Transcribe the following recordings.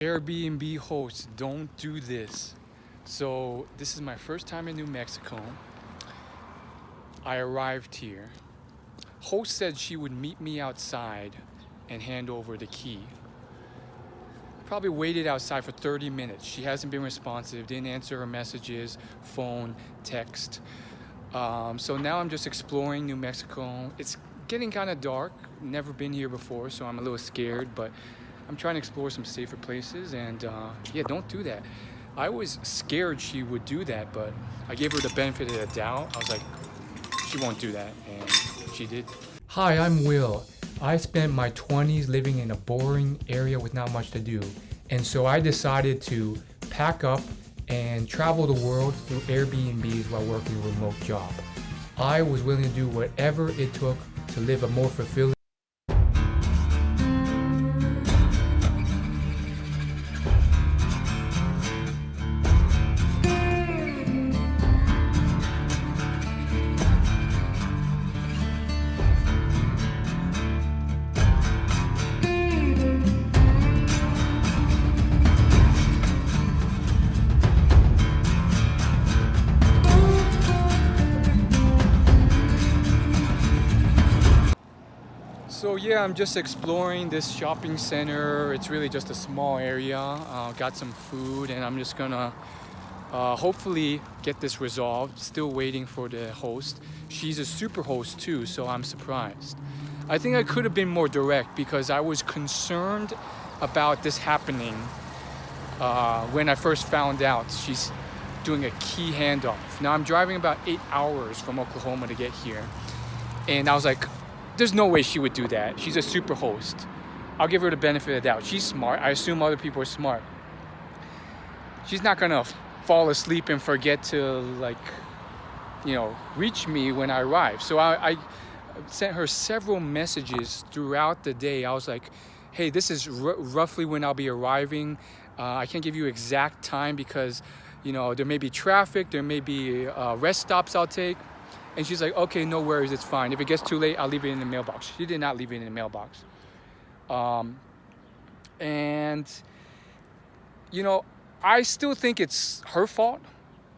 Airbnb hosts, don't do this. So this is my first time in New Mexico. I arrived here. Host said she would meet me outside and hand over the key. Probably waited outside for 30 minutes. She hasn't been responsive, didn't answer her messages, phone, text. So now I'm just exploring New Mexico. It's getting kind of dark. Never been here before, so I'm a little scared, but I'm trying to explore some safer places, and yeah, don't do that. I was scared she would do that, but I gave her the benefit of the doubt. I was like, she won't do that, and she did. Hi, I'm Will. I spent my 20s living in a boring area with not much to do, and so I decided to pack up and travel the world through Airbnbs while working a remote job. I was willing to do whatever it took to live a more fulfilling So yeah, I'm just exploring this shopping center. It's really just a small area. Got some food, and I'm just gonna hopefully get this resolved. Still waiting for the host. She's a super host too, so I'm surprised. I think I could have been more direct because I was concerned about this happening when I first found out she's doing a key handoff. Now I'm driving about 8 hours from Oklahoma to get here, and I was like, there's no way she would do that. She's a super host. I'll give her the benefit of the doubt. She's smart. I assume other people are smart. She's not gonna fall asleep and forget to reach me when I arrive. So I sent her several messages throughout the day. I was like, hey, this is roughly when I'll be arriving. I can't give you exact time because there may be traffic, there may be rest stops I'll take. And she's like, okay, no worries, it's fine. If it gets too late, I'll leave it in the mailbox. She did not leave it in the mailbox. I still think it's her fault.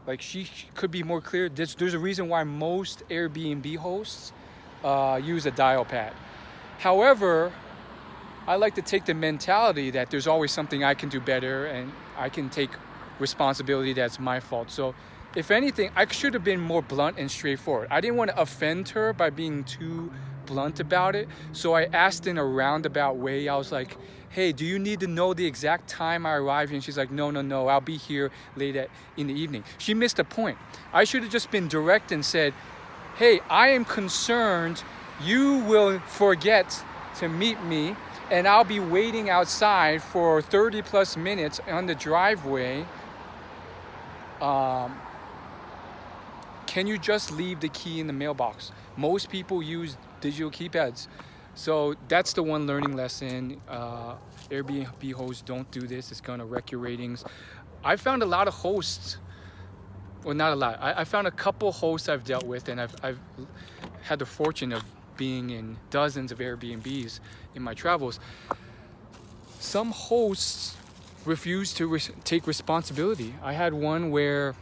Like, she could be more clear. There's a reason why most Airbnb hosts use a dial pad. However, I like to take the mentality that there's always something I can do better, and I can take responsibility that's my fault. So if anything, I should have been more blunt and straightforward. I didn't want to offend her by being too blunt about it. So I asked in a roundabout way. I was like, hey, do you need to know the exact time I arrive? And she's like, no, I'll be here in the evening. She missed a point. I should have just been direct and said, hey, I am concerned you will forget to meet me, and I'll be waiting outside for 30 plus minutes on the driveway. Can you just leave the key in the mailbox? Most people use digital keypads. So that's the one learning lesson. Airbnb hosts, don't do this. It's gonna wreck your ratings. I found a lot of hosts, well, not a lot. I found a couple hosts I've dealt with, and I've had the fortune of being in dozens of Airbnbs in my travels. Some hosts refuse to take responsibility. I had one where,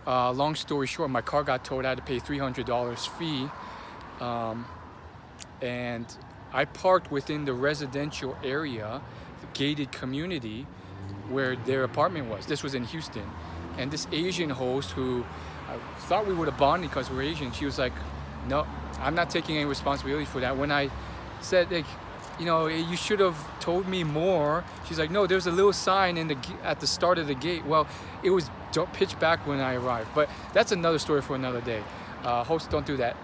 long story short, my car got towed. I had to pay $300 fee, and I parked within the residential area, the gated community where their apartment was. This was in Houston, and this Asian host who I thought we would have bonded because we're Asian, she was like, no, I'm not taking any responsibility for that. When I said, you should have told me more, she's like, no, there's a little sign at the start of the gate. Well, it was pitch black when I arrived, but that's another story for another day. Hosts, don't do that.